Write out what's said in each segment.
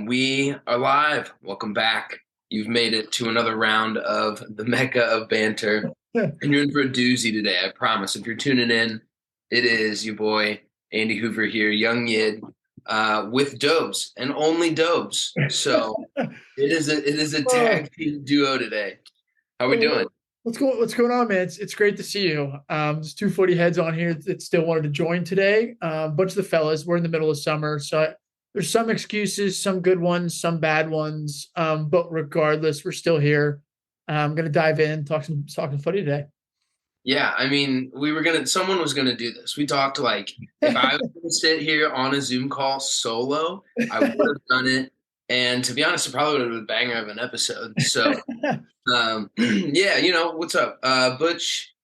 And we are live. Welcome back. You've made it to another round of the Mecca of Banter. Yeah. And you're in for a doozy today, I promise. If you're tuning in, it is your boy, Andy Hoover here, young Yid, with Dobes and only Dobes. So it is a Oh, tag team duo today. How we doing? oh, what's going on, man? It's great to see you. There's two footy heads on here that still wanted to join today. A bunch of the fellas. We're in the middle of summer, so there's some excuses, some good ones, some bad ones. But regardless, we're still here. I'm gonna dive in, talking footy today. Yeah, I mean, someone was gonna do this. We talked like if I was gonna sit here on a Zoom call solo, I would have done it. And to be honest, it probably would have been a banger of an episode. So yeah, what's up? Butch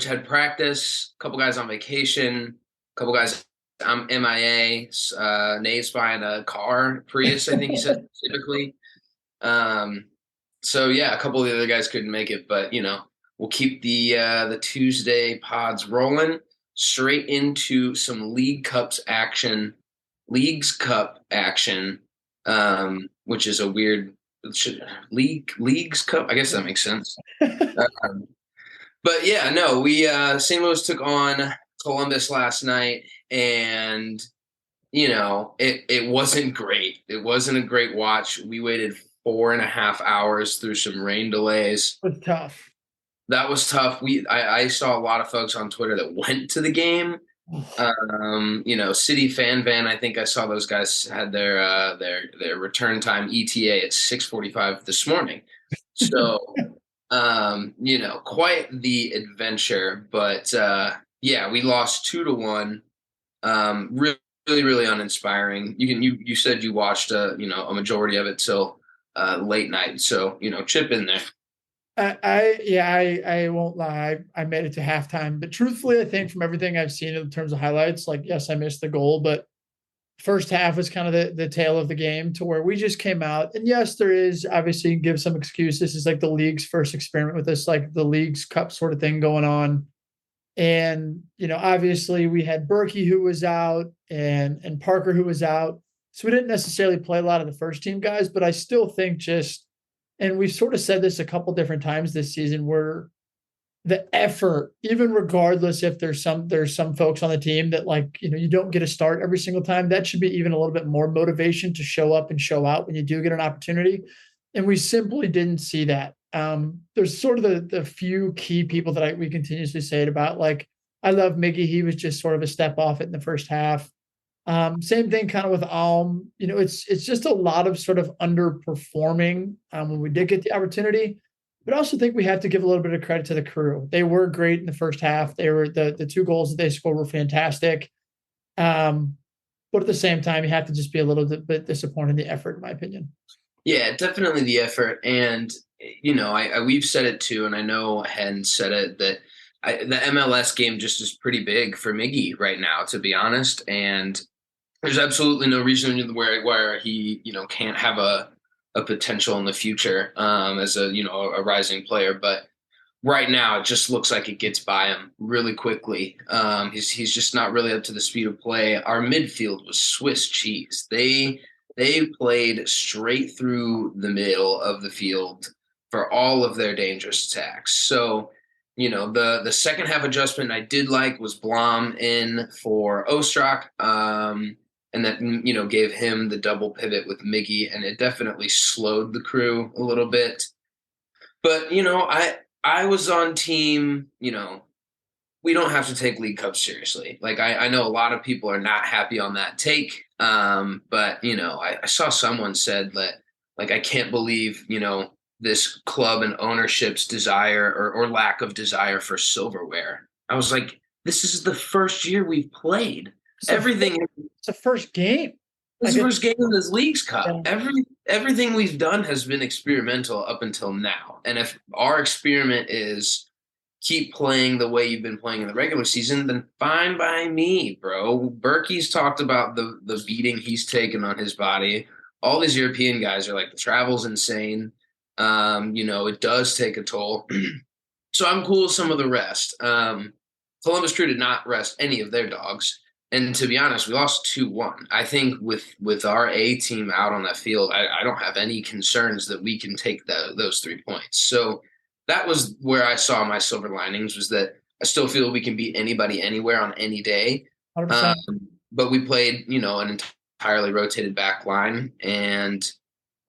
had practice, a couple guys on vacation, a couple guys I'm MIA, Nate's buying a car, Prius, I think he said specifically. Um, so yeah, a couple of the other guys couldn't make it, but we'll keep the Tuesday pods rolling straight into some Leagues Cup action, which is a weird leagues cup. I guess that makes sense. Um, but yeah, no, we St. Louis took on Columbus last night, and it wasn't great. It wasn't a great watch. We waited 4.5 hours through some rain delays. It's tough. That was tough. I saw a lot of folks on Twitter that went to the game. City Fan Van, I think I saw those guys had their return time ETA at 6:45 this morning. So, quite the adventure. But yeah, we lost 2-1. Really, really, really uninspiring. You said you watched a majority of it till late night. So, chip in there. I won't lie. I made it to halftime, but truthfully, I think from everything I've seen in terms of highlights, like yes, I missed the goal, but first half was kind of the tail of the game to where we just came out. And yes, there is obviously give some excuse. This is like the league's first experiment with this, like the league's cup sort of thing going on. And obviously we had Berkey who was out and Parker who was out. So we didn't necessarily play a lot of the first team guys, but I still think just and we've sort of said this a couple different times this season where the effort, even regardless if there's some folks on the team that like, you don't get a start every single time, that should be even a little bit more motivation to show up and show out when you do get an opportunity. And we simply didn't see that. There's sort of the few key people that we continuously say it about. Like I love Miggy. He was just sort of a step off it in the first half. Same thing kind of with Alm. It's just a lot of sort of underperforming when we did get the opportunity. But I also think we have to give a little bit of credit to the crew. They were great in the first half. They were the two goals that they scored were fantastic. But at the same time, you have to just be a little bit disappointed in the effort, in my opinion. Yeah, definitely the effort. And, we've said it too, and I know Hen said it, that the MLS game just is pretty big for Miggy right now, to be honest. And there's absolutely no reason where he, can't have a potential in the future as a rising player. But right now, it just looks like it gets by him really quickly. He's just not really up to the speed of play. Our midfield was Swiss cheese. They played straight through the middle of the field for all of their dangerous attacks. So, the second half adjustment I did like was Blom in for Ostrak. And that gave him the double pivot with Miggy, and it definitely slowed the crew a little bit. But I was on team. We don't have to take League Cup seriously. Like I know a lot of people are not happy on that take. But I saw someone said that like I can't believe this club and ownership's desire or lack of desire for silverware. I was like, this is the first year we've played. It's a, Everything it's a first game. This is Like the it's first game in this Leagues Cup. yeah, Everything we've done has been experimental up until now. And if our experiment is keep playing the way you've been playing in the regular season, then fine by me, bro. Berkey's talked about the beating he's taken on his body. All these European guys are like the travel's insane. It does take a toll. So I'm cool with some of the rest. Columbus Crew did not rest any of their dogs. And to be honest, we lost 2-1. I think with our A team out on that field, I don't have any concerns that we can take those 3 points. So that was where I saw my silver linings, was that I still feel we can beat anybody anywhere on any day. Um, 100%. but we played, an entirely rotated back line, and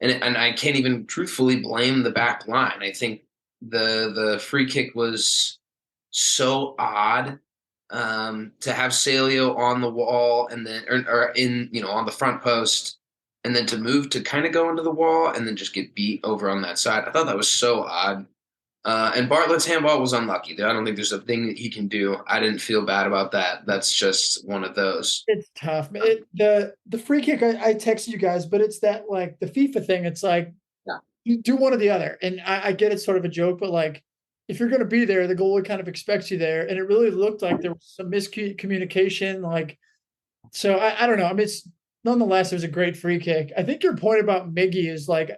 I can't even truthfully blame the back line. I think the free kick was so odd, to have Salio on the wall and then or in on the front post, and then to move to kind of go into the wall and then just get beat over on that side. I thought that was so odd. And Bartlett's handball was unlucky. I don't think there's a thing that he can do. I didn't feel bad about that. That's just one of those. It's tough. The free kick, I texted you guys, but it's that like the FIFA thing. It's like Yeah. you do one or the other. And I get it's sort of a joke, but like if you're going to be there, the goalie kind of expects you there. And it really looked like there was some miscommunication. Like, so I don't know. I mean, it's nonetheless, it was a great free kick. I think your point about Miggy is like,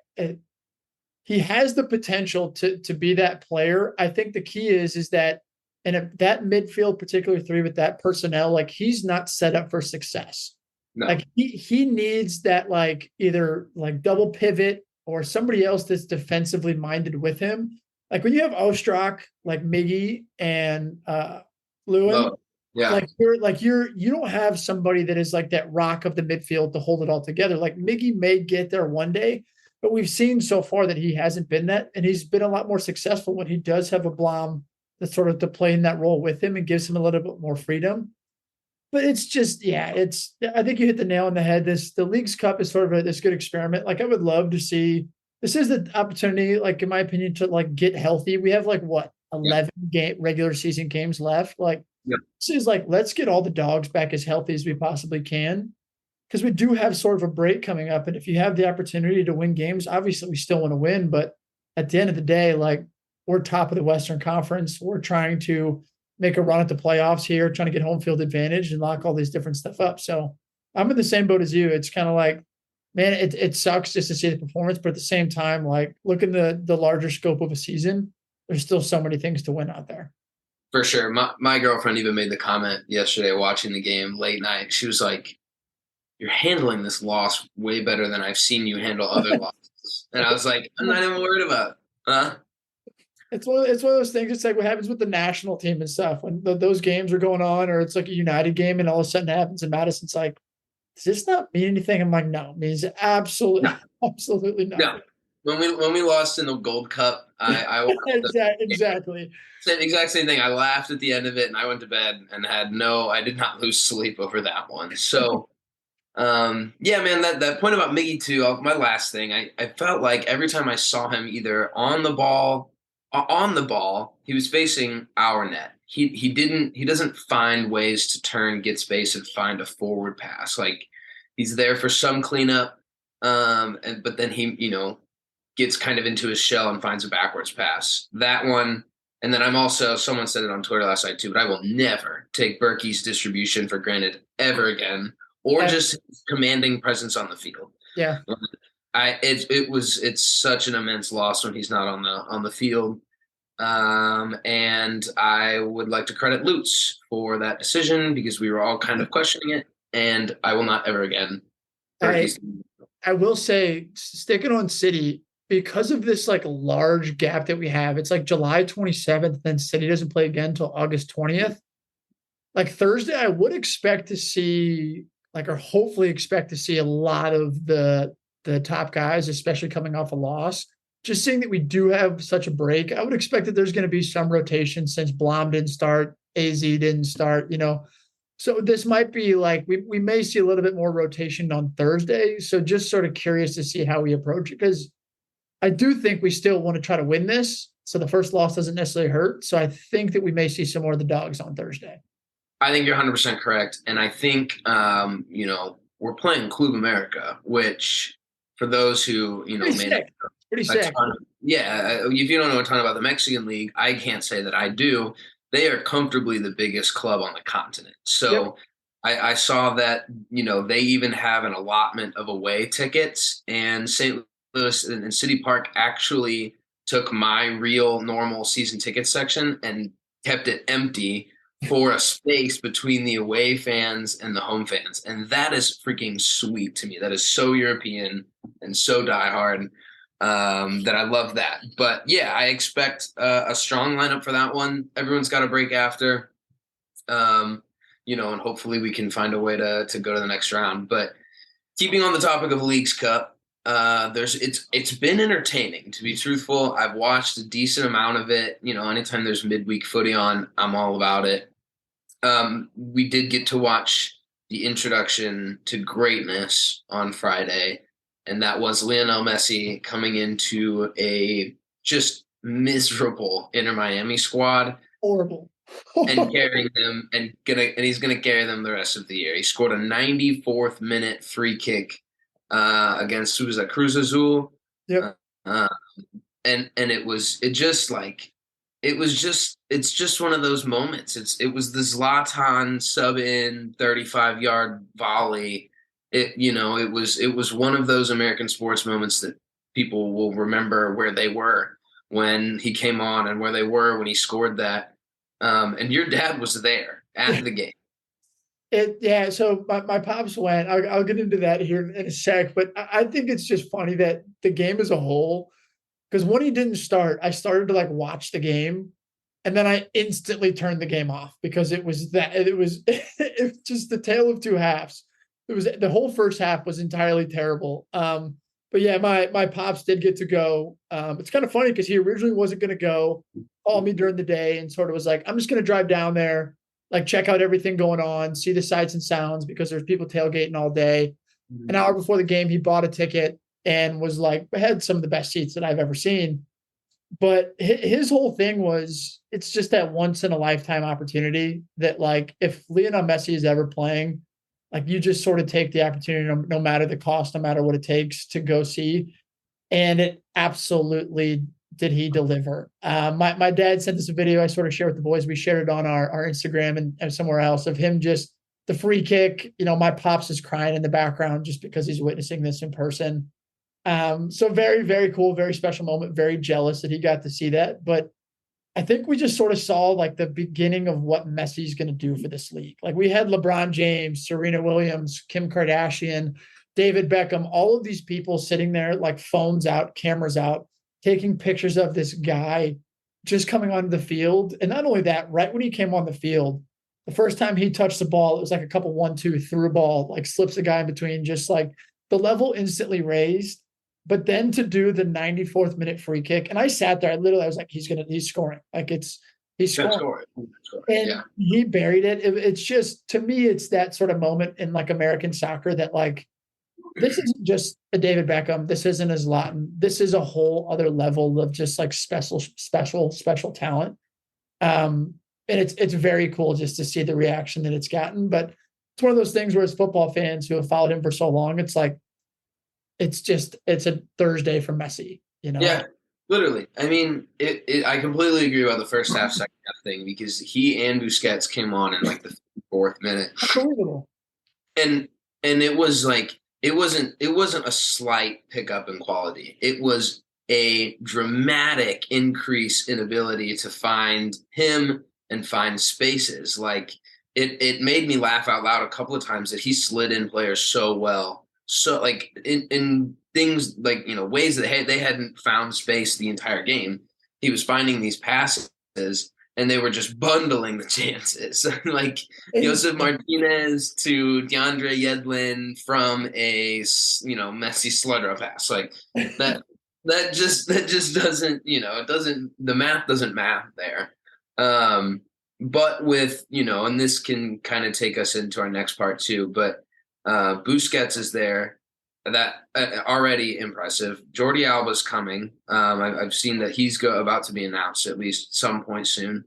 he has the potential to be that player. I think the key is that and if that midfield, particular three with that personnel, like he's not set up for success. No. Like he needs that like either like double pivot or somebody else that's defensively minded with him. Like when you have Ostrak, like Miggy and Lewin, Low. Yeah. you don't have somebody that is like that rock of the midfield to hold it all together. Like Miggy may get there one day, but we've seen so far that he hasn't been that, and he's been a lot more successful when he does have a Blom that's sort of to play in that role with him and gives him a little bit more freedom. But it's just, yeah, it's. I think you hit the nail on the head. The Leagues Cup is sort of this good experiment. Like I would love to see. This is the opportunity, like in my opinion, to like get healthy. We have like what Yeah. 11 regular season games left. Like Yeah. this is like let's get all the dogs back as healthy as we possibly can because we do have sort of a break coming up. And if you have the opportunity to win games, obviously we still want to win. But at the end of the day, like we're top of the Western Conference. We're trying to make a run at the playoffs here, trying to get home field advantage and lock all these different stuff up. So I'm in the same boat as you. It's kind of like, man, it sucks just to see the performance, but at the same time, like look in the larger scope of a season, there's still so many things to win out there. For sure. My girlfriend even made the comment yesterday watching the game late night. She was like, "You're handling this loss way better than I've seen you handle other losses." And I was like, "I'm not even worried about it." Huh? It's one of those things. It's like what happens with the national team and stuff when those games are going on, or it's like a United game, and all of a sudden it happens in Madison. It's like, does this not mean anything? I'm like, no, it means absolutely, No, absolutely no. nothing. When we lost in the Gold Cup, I Exactly. said the exact same thing. I laughed at the end of it, and I went to bed and I did not lose sleep over that one. So, yeah, man, that point about Miggy too. My last thing, I felt like every time I saw him either on the ball, he was facing our net. He doesn't find ways to turn, get space, and find a forward pass. Like he's there for some cleanup, but then he gets kind of into his shell and finds a backwards pass. That one. And then I'm also, someone said it on Twitter last night too, but I will never take Berkey's distribution for granted ever again, or just his commanding presence on the field. Yeah. It's such an immense loss when he's not on the field. And I would like to credit Lutz for that decision because we were all kind of questioning it, and I will not ever again. I Berkey's. I will say, sticking on City, because of this like large gap that we have, it's like July 27th, then City doesn't play again until August 20th. Like Thursday, I would expect to see, like, or hopefully expect to see a lot of the top guys, especially coming off a loss. Just seeing that we do have such a break, I would expect that there's going to be some rotation since Blom didn't start, AZ didn't start, so this might be like we may see a little bit more rotation on Thursday. So just sort of curious to see how we approach it because I do think we still want to try to win this. So the first loss doesn't necessarily hurt. So I think that we may see some more of the dogs on Thursday. I think you're 100% correct, and I think we're playing Club America, which for those who Pretty may not sick. Pretty a sick. ton. Yeah, if you don't know a ton about the Mexican League, I can't say that I do. They are comfortably the biggest club on the continent. Yep. So I saw that they even have an allotment of away tickets, and St. Louis and City Park actually took my real normal season ticket section and kept it empty for a space between the away fans and the home fans. And that is freaking sweet to me. That is so European and so diehard that I love that. But yeah, I expect a strong lineup for that one. Everyone's got a break after, and hopefully we can find a way to go to the next round. But keeping on the topic of Leagues Cup, it's been entertaining, to be truthful. I've watched a decent amount of it. Anytime there's midweek footy on, I'm all about it. We did get to watch the introduction to greatness on Friday, and that was Lionel Messi coming into a just miserable Inter Miami squad Horrible. and carrying them and he's gonna carry them the rest of the year. He scored a 94th minute free kick against who was that, Cruz Azul, Yep. uh, and it's just one of those moments. It was the Zlatan sub in 35-yard volley. It was one of those American sports moments that people will remember where they were when he came on and where they were when he scored that. And your dad was there at the game. So my pops went. I'll get into that here in a sec, but I think it's just funny that the game as a whole, because when he didn't start, I started to like watch the game, and then I instantly turned the game off because it was it just the tale of two halves. It was the whole first half was entirely terrible. But yeah, my pops did get to go. It's kind of funny because he originally wasn't going to go. Called me during the day and sort of was like, I'm just going to drive down there, like check out everything going on, see the sights and sounds because there's people tailgating all day. An hour before the game, he bought a ticket and was like, had some of the best seats that I've ever seen. But his whole thing was, it's just that once in a lifetime opportunity that, like, if Lionel Messi is ever playing, like, you just sort of take the opportunity, no matter the cost, no matter what it takes to go see. And it absolutely did he deliver. My dad sent us a video I sort of shared with the boys. We shared it on our Instagram and somewhere else of him just the free kick. My pops is crying in the background just because he's witnessing this in person. So very, very cool, very special moment, very jealous that he got to see that. But I think we just sort of saw like the beginning of what Messi's going to do for this league. Like we had LeBron James, Serena Williams, Kim Kardashian, David Beckham, all of these people sitting there like phones out, cameras out, taking pictures of this guy just coming onto the field. And not only that, right when he came on the field, the first time he touched the ball, it was like a couple 1-2 through ball, like slips a guy in between, just like the level instantly raised. But then to do the 94th minute free kick, and I sat there, I was like, he's scoring. Like he's scoring. And yeah. he buried it. It's just, to me, it's that sort of moment in like American soccer that like, this isn't just a David Beckham. This isn't a Zlatan. This is a whole other level of just like special talent. And it's very cool just to see the reaction that it's gotten. But it's one of those things where as football fans who have followed him for so long, it's like, it's a Thursday for Messi, Yeah, literally. I mean, I completely agree about the first half, second half thing because he and Busquets came on in like the fourth minute. Unbelievable. And it was like it wasn't a slight pickup in quality. It was a dramatic increase in ability to find him and find spaces. Like it made me laugh out loud a couple of times that he slid in players so well. So like in things like ways that they hadn't found space the entire game. He was finding these passes and they were just bundling the chances. Like Josef Martinez to DeAndre Yedlin from a Messi slugger pass. Like that just doesn't the math doesn't math there. But with and this can kind of take us into our next part too, but Busquets is there. That already impressive. Jordi Alba's coming. I've seen that he's about to be announced at least some point soon.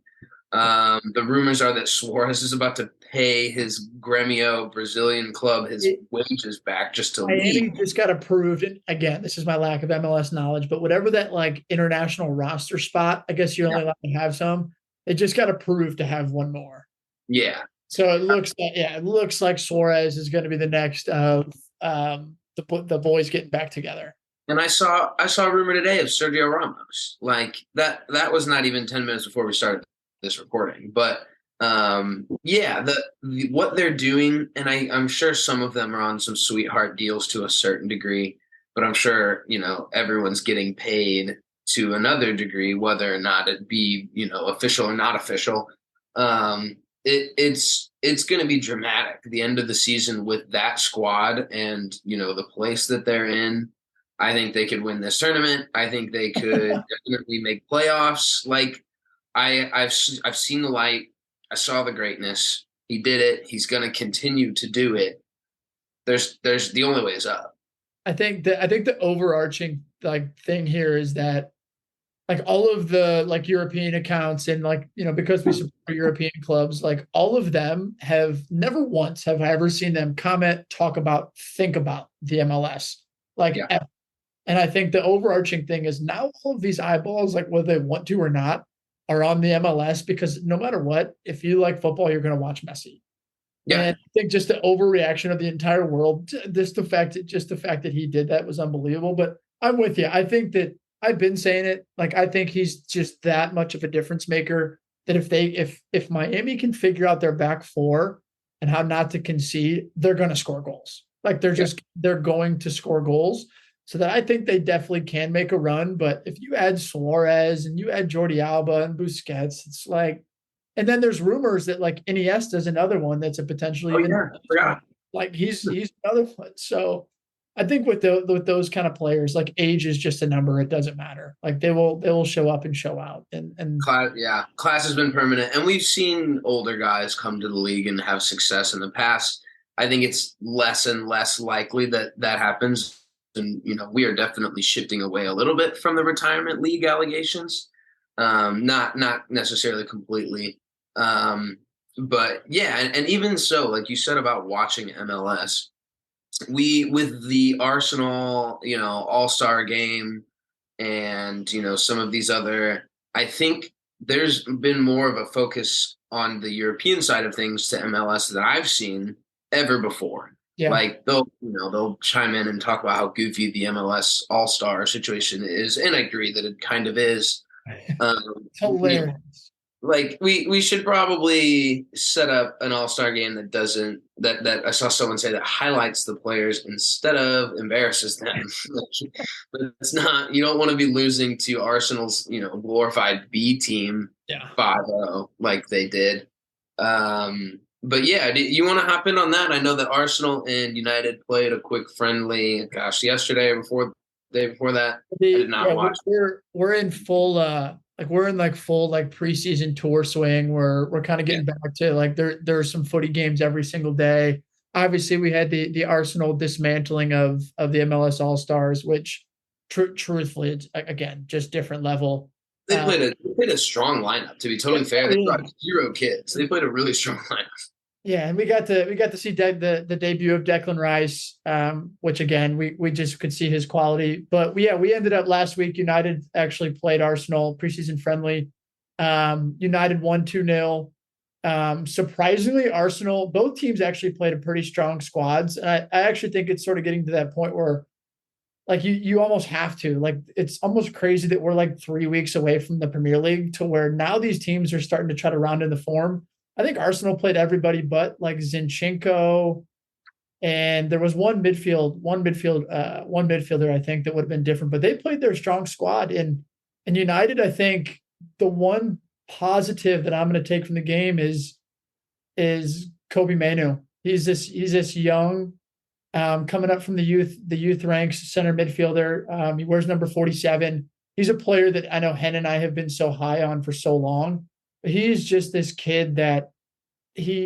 The rumors are that Suarez is about to pay his Grêmio Brazilian club his wages back just to Miami leave. just got approved. And again, this is my lack of MLS knowledge, but whatever that like international roster spot, I guess you're only allowed to have some. It just got approved to have one more. Yeah. So it looks like Suarez is going to be the next of the boys getting back together. And I saw a rumor today of Sergio Ramos. Like that was not even 10 minutes before we started this recording. But Yeah, the what they're doing, and I'm sure some of them are on some sweetheart deals to a certain degree, but I'm sure, everyone's getting paid to another degree, whether or not it be, official or not official. It's going to be dramatic the end of the season with that squad and, the place that they're in. I think they could win this tournament. I think they could definitely make playoffs. Like I've seen the light. I saw the greatness. He did it. He's going to continue to do it. There's the only way is up. I think the overarching like thing here is that like all of the like European accounts and like because we support European clubs, like all of them have never once have I ever seen them comment, talk about, think about the MLS like Yeah. ever. And I think the overarching thing is now all of these eyeballs, like whether they want to or not, are on the MLS because no matter what, if you like football, you're going to watch Messi. Yeah. And I think just the overreaction of the entire world, just the fact that he did that was unbelievable. But I'm with you. I think that I've been saying it. Like I think he's just that much of a difference maker that if Miami can figure out their back four and how not to concede, they're going to score goals. Like Yeah. they're going to score goals. So that I think they definitely can make a run. But if you add Suarez and you add Jordi Alba and Busquets, it's like, and then there's rumors that like Iniesta is another one that's a potentially Oh even yeah. I forgot. like he's another one. So I think with those kind of players, like age is just a number. It doesn't matter. Like they will show up and show out. And Class, yeah, class has been permanent, and we've seen older guys come to the league and have success in the past. I think it's less and less likely that that happens, and we are definitely shifting away a little bit from the retirement league allegations. Not necessarily completely, but yeah, and even so, like you said about watching MLS, we with the Arsenal, All-Star game and some of these other, I think there's been more of a focus on the European side of things to MLS that I've seen ever before. yeah, Like they'll chime in and talk about how goofy the MLS All-Star situation is, and I agree that it kind of is. Um, it's you know, hilarious. like we should probably set up an all-star game that doesn't that I saw someone say that highlights the players instead of embarrasses them. But it's not, you don't want to be losing to Arsenal's glorified B team Yeah. 5-0 like they did. But yeah, do you want to hop in on that? I know that Arsenal and United played a quick friendly, gosh, yesterday or day before that. I did not Yeah, watch. we're in full like we're in like full like preseason tour swing where we're kind of Yeah. getting back to like there are some footy games every single day. Obviously, we had the Arsenal dismantling of the MLS All Stars, which truthfully, it's again just different level. Uh, They played a strong lineup. To be yeah, totally fair, oh, they yeah. brought 0 kids. They played a really strong lineup. Yeah, and we got to see the debut of Declan Rice, which again we just could see his quality. But we ended up last week. United actually played Arsenal preseason friendly. United won 2-0. Surprisingly, Arsenal both teams actually played a pretty strong squads, and I actually think it's sort of getting to that point where like you almost have to like it's almost crazy that we're like 3 weeks away from the Premier League to where now these teams are starting to try to round in the form. I think Arsenal played everybody but like Zinchenko, and there was one midfielder I think that would have been different, but they played their strong squad. And United, I think the one positive that I'm going to take from the game is Kobe Manu. He's this young, coming up from the youth ranks, center midfielder. He wears number 47. He's a player that I know Hen and I have been so high on for so long. But he's just this kid that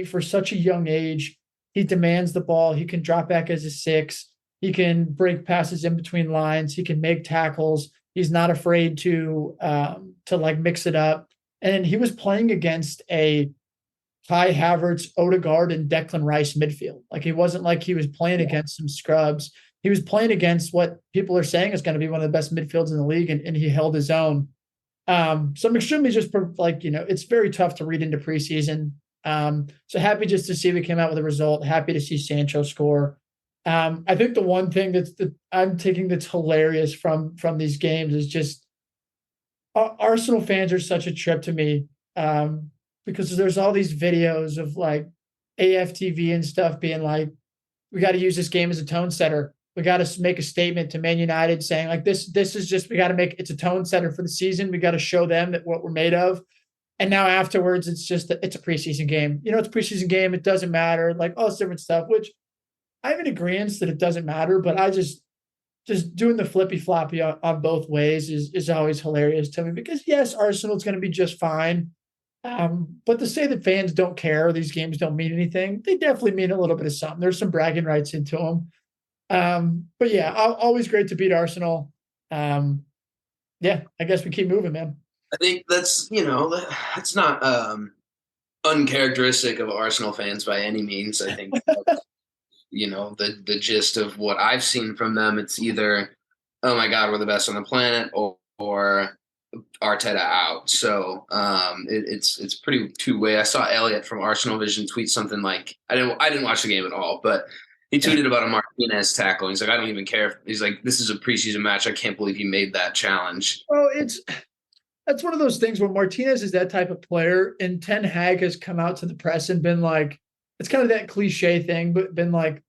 for such a young age, he demands the ball. He can drop back as a six. He can break passes in between lines. He can make tackles. He's not afraid to like mix it up. And he was playing against a Kai Havertz, Odegaard, and Declan Rice midfield. Like he wasn't like he was playing against some scrubs. He was playing against what people are saying is going to be one of the best midfields in the league, and he held his own. So I'm extremely just like it's very tough to read into preseason. So happy just to see we came out with a result. Happy to see Sancho score. I think the one thing that I'm taking that's hilarious from these games is just Arsenal fans are such a trip to me. because there's all these videos of like AFTV and stuff being like, we got to use this game as a tone setter. We got to make a statement to Man United saying like this is just, we got to make it's a tone setter for the season. We got to show them that what we're made of. And now afterwards, it's just it's a preseason game. It's a preseason game. It doesn't matter. Like all this different stuff, which I'm in agreement that it doesn't matter. But I just doing the flippy floppy on both ways is always hilarious to me because yes, Arsenal's going to be just fine. But to say that fans don't care, these games don't mean anything, they definitely mean a little bit of something. There's some bragging rights into them. But yeah, always great to beat Arsenal. Yeah, I guess we keep moving, man. I think that's not uncharacteristic of Arsenal fans by any means. I think the gist of what I've seen from them, it's either, oh my God, we're the best on the planet, or Arteta out. So it's pretty two-way. I saw Elliot from Arsenal Vision tweet something like, I didn't watch the game at all, but he tweeted about a Martinez tackle. He's like, I don't even care. He's like, this is a preseason match. I can't believe he made that challenge. Well, that's one of those things where Martinez is that type of player, and Ten Hag has come out to the press and been like, it's kind of that cliche thing, but been like,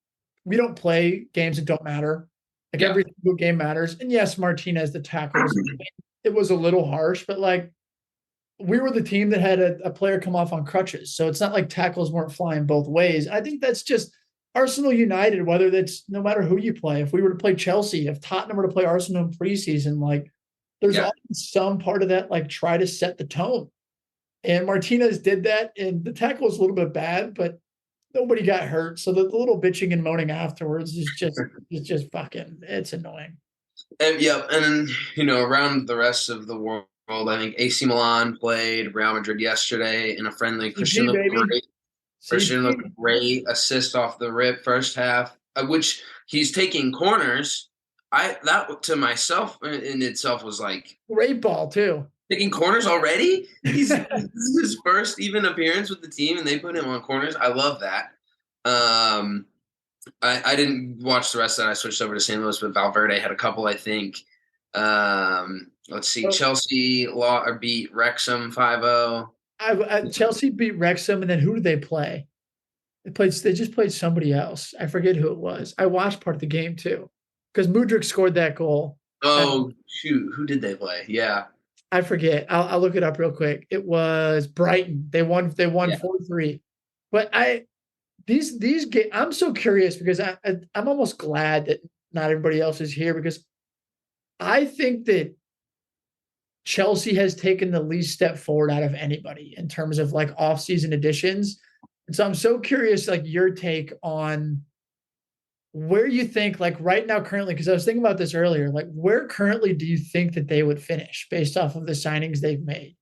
we don't play games that don't matter. Like every single game matters. And yes, Martinez, the tackle, it was a little harsh, but like we were the team that had a player come off on crutches. So it's not like tackles weren't flying both ways. I think that's just Arsenal United, whether that's no matter who you play. If we were to play Chelsea, if Tottenham were to play Arsenal in preseason, like there's always some part of that, like try to set the tone. And Martinez did that, and the tackle was a little bit bad, but nobody got hurt. So the little bitching and moaning afterwards is just fucking, it's annoying. And and then around the rest of the world, I think AC Milan played Real Madrid yesterday in a friendly. Christian looked great. Christian looked great. Assist off the rip first half, which he's taking corners. That to myself in itself was like great ball too. Taking corners already? This is his first even appearance with the team, and they put him on corners. I love that. I didn't watch the rest of that. I switched over to St. Louis, but Valverde had a couple, I think. Let's see. Chelsea beat Wrexham 5-0. Chelsea beat Wrexham, and then who did they play? They just played somebody else. I forget who it was. I watched part of the game too because Mudryk scored that goal. Oh, shoot. Who did they play? Yeah. I forget. I'll look it up real quick. It was Brighton. They won 4-3. But these games, I'm so curious because I'm almost glad that not everybody else is here because I think that Chelsea has taken the least step forward out of anybody in terms of like off-season additions. And so I'm so curious, like your take on where you think, like right now, currently, because I was thinking about this earlier, like where currently do you think that they would finish based off of the signings they've made?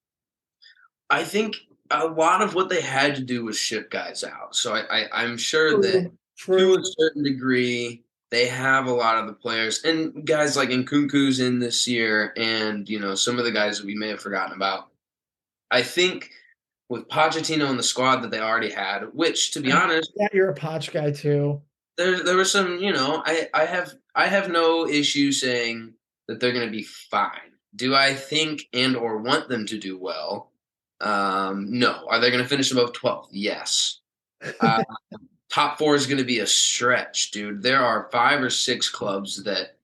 I think a lot of what they had to do was ship guys out. So I'm sure that to a certain degree, they have a lot of the players and guys like Nkunku's in this year and, some of the guys that we may have forgotten about. I think with Pochettino in the squad that they already had, which to be honest, yeah, you're a Poch guy too. There was some, I have no issue saying that they're going to be fine. Do I think and or want them to do well? No. Are they going to finish above 12th? Yes. Top 4 is going to be a stretch, dude. There are 5 or 6 clubs that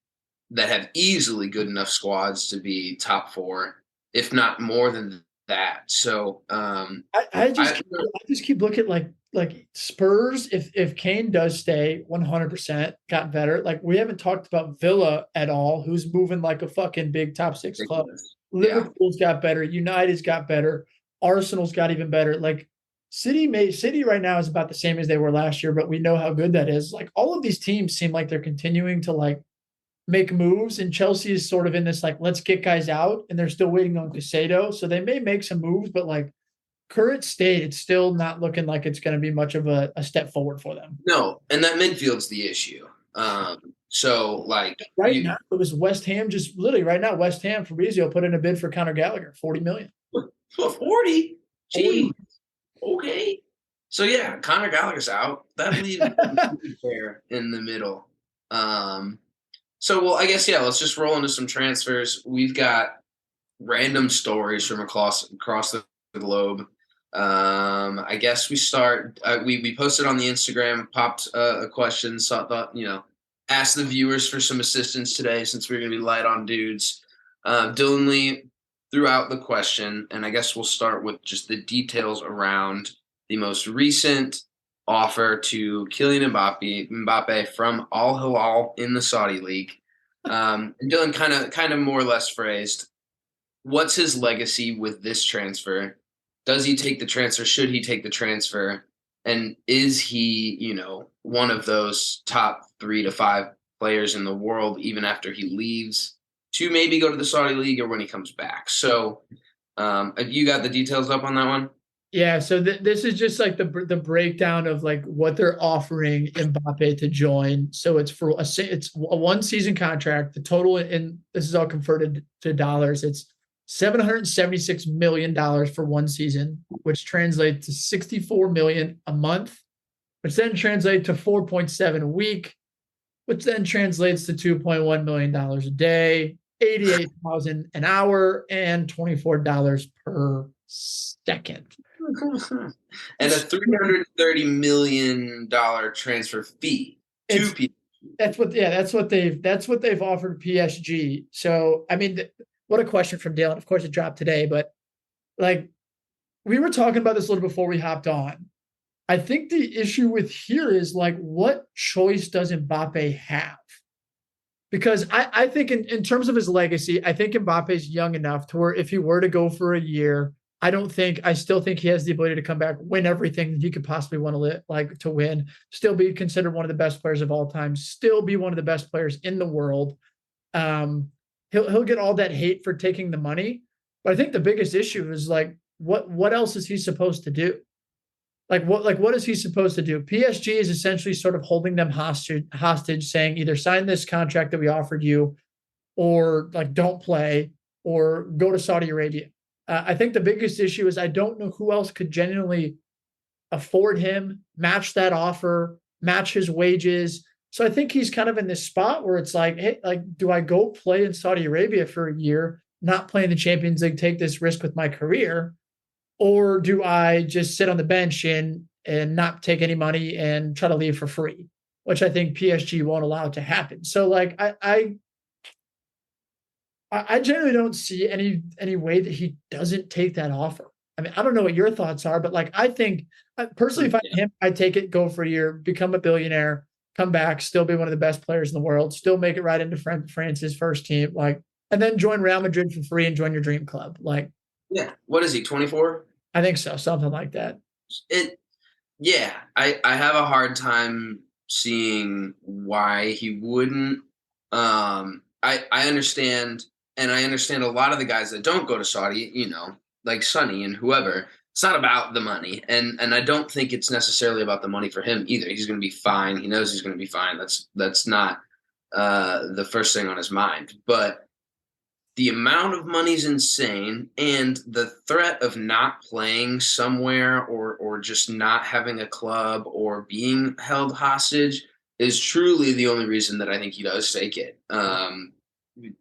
have easily good enough squads to be top 4, if not more than that. So I just keep looking like Spurs. If Kane does stay, 100% got better. Like we haven't talked about Villa at all, who's moving like a fucking big top 6 club. Liverpool's got better. United's got better. Arsenal's got even better. Like City right now is about the same as they were last year, but we know how good that is. Like all of these teams seem like they're continuing to like make moves, and Chelsea is sort of in this like let's get guys out, and they're still waiting on Casado, so they may make some moves, but like current state, it's still not looking like it's going to be much of a step forward for them. No, and that midfield's the issue. So like now, it was West Ham just literally right now. West Ham Fabrizio put in a bid for Conor Gallagher, 40 million. 40? Gee, okay. So yeah, Conor Gallagher's out. That leaves there in the middle. So I guess let's just roll into some transfers. We've got random stories from across the globe. I guess we start. We posted on the Instagram, popped a question, so I thought ask the viewers for some assistance today since we're going to be light on dudes. Dylan Lee threw out the question, and I guess we'll start with just the details around the most recent offer to Kylian Mbappe from Al Hilal in the Saudi League. And Dylan kind of more or less phrased, what's his legacy with this transfer? Does he take the transfer? Should he take the transfer? And is he, one of those top 3 to 5 players in the world, even after he leaves to maybe go to the Saudi League or when he comes back? So, you got the details up on that one? Yeah, so this is just like the breakdown of like what they're offering Mbappe to join. So it's a 1 season contract. The total in this is all converted to dollars. It's $776 million for 1 season, which translates to 64 million a month, which then translates to 4.7 a week, which then translates to $2.1 million a day, 88,000 an hour, and $24 per second. And a $330 million transfer fee to people. That's what they've offered PSG. So I mean, what a question from Dale. Of course, it dropped today, but like we were talking about this a little before we hopped on. I think the issue with here is like, what choice does Mbappe have? Because I think in terms of his legacy, I think Mbappe's young enough to where if he were to go for a year, I still think he has the ability to come back, win everything he could possibly want to win, still be considered one of the best players of all time, still be one of the best players in the world. He'll get all that hate for taking the money, but I think the biggest issue is like, what else is he supposed to do? What is he supposed to do? PSG is essentially sort of holding them hostage, saying either sign this contract that we offered you, or like don't play, or go to Saudi Arabia. I think the biggest issue is I don't know who else could genuinely afford him, match that offer, match his wages. So I think he's kind of in this spot where it's like, hey, like, do I go play in Saudi Arabia for a year, not play in the Champions League, take this risk with my career? Or do I just sit on the bench and not take any money and try to leave for free, which I think PSG won't allow it to happen. So like I generally don't see any way that he doesn't take that offer. I mean, I don't know what your thoughts are, but like I think personally, if I'm him, I take it, go for a year, become a billionaire, come back, still be one of the best players in the world, still make it right into France's first team, like, and then join Real Madrid for free and join your dream club. Like, yeah, what is he, 24? I think so, something like that. Yeah, I have a hard time seeing why he wouldn't. I understand, and I understand a lot of the guys that don't go to Saudi, like Sonny and whoever. It's not about the money, and I don't think it's necessarily about the money for him either. He's going to be fine. He knows he's going to be fine. That's not the first thing on his mind, but the amount of money is insane, and the threat of not playing somewhere or just not having a club or being held hostage is truly the only reason that I think he does take it.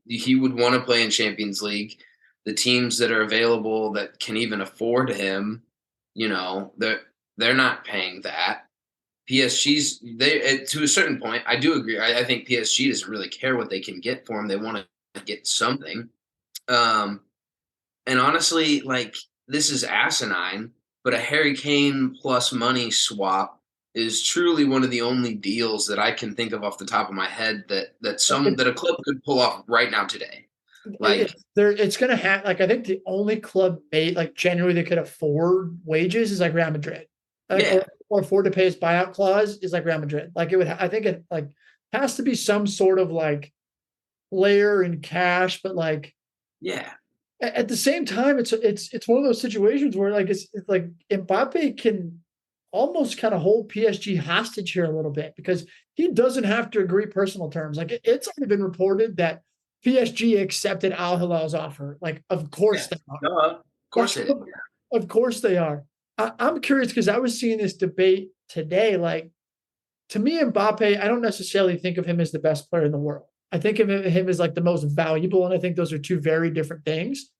He would want to play in Champions League. The teams that are available that can even afford him, they're not paying that. PSG's to a certain point. I do agree. I think PSG doesn't really care what they can get for him. They want to get something. And honestly, like, this is asinine, but a Harry Kane plus money swap is truly one of the only deals that I can think of off the top of my head that a club could pull off right now today. Like, it's gonna have, like, I think the only club like generally they could afford wages is like Real Madrid, like, yeah, or afford to pay his buyout clause is like Real Madrid. Like, I think it like has to be some sort of like player in cash, but like, yeah, at the same time, it's one of those situations where like it's like Mbappe can almost kind of hold PSG hostage here a little bit because he doesn't have to agree personal terms. Like, it's already been reported that PSG accepted Al Hilal's offer. Like, of course they are. of course it is. Of course they are. I'm curious because I was seeing this debate today. Like, to me, Mbappe, I don't necessarily think of him as the best player in the world. I think of him as like the most valuable, and I think those are two very different things.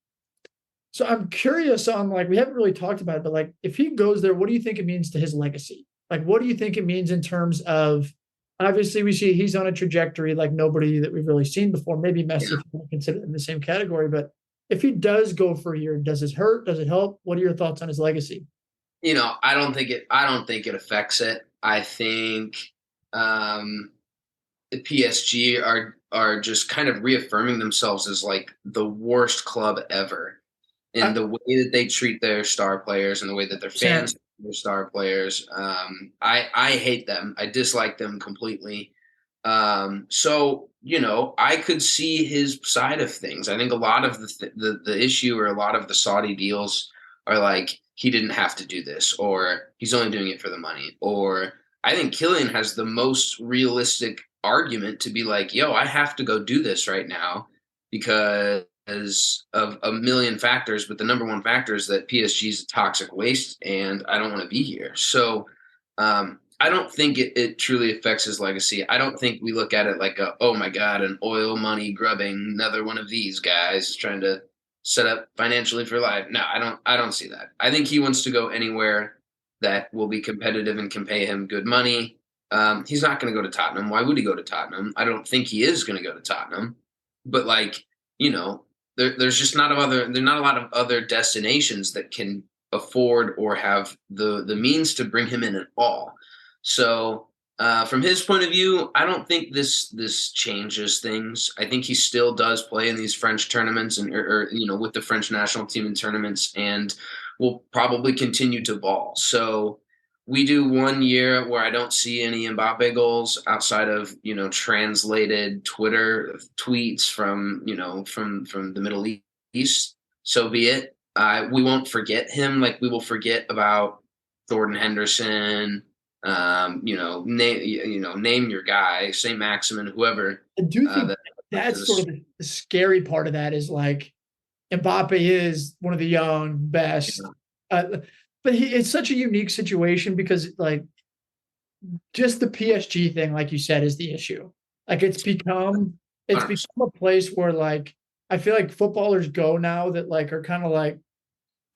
So I'm curious on like we haven't really talked about it, but like if he goes there, what do you think it means to his legacy? Like what do you think it means in terms of obviously we see he's on a trajectory like nobody that we've really seen before. Maybe Messi if you want to consider it in the same category, but if he does go for a year, does it hurt? Does it help? What are your thoughts on his legacy? I don't think it affects it. I think um, the PSG are just kind of reaffirming themselves as like the worst club ever in I, the way that they treat their star players and the way that their fans treat their star players. I hate them. I dislike them completely. So I could see his side of things. I think a lot of the issue or a lot of the Saudi deals are like he didn't have to do this, or he's only doing it for the money, or I think Killian has the most realistic argument to be like, yo, I have to go do this right now because of a million factors, but the number one factor is that PSG is a toxic waste, and I don't want to be here. So I don't think it truly affects his legacy. I don't think we look at it like oh my god, an oil money grubbing another one of these guys trying to set up financially for life. No, I don't see that. I think he wants to go anywhere that will be competitive and can pay him good money. He's not going to go to Tottenham. Why would he go to Tottenham? I don't think he is going to go to Tottenham. But like, there's just not a lot of other destinations that can afford or have the means to bring him in at all. So from his point of view, I don't think this changes things. I think he still does play in these French tournaments or with the French national team in tournaments, and will probably continue to ball. So we do 1 year where I don't see any Mbappe goals outside of translated Twitter tweets from the Middle East. So be it. We won't forget him like we will forget about Thornton Henderson. Name your guy, Saint Maximin, whoever. I do think That that's sort is, of the scary part of that is like Mbappe is one of the young best, uh, but it's such a unique situation because like just the PSG thing, like you said, is the issue. Like it's become 100%. a place where like I feel like footballers go now that like are kind of like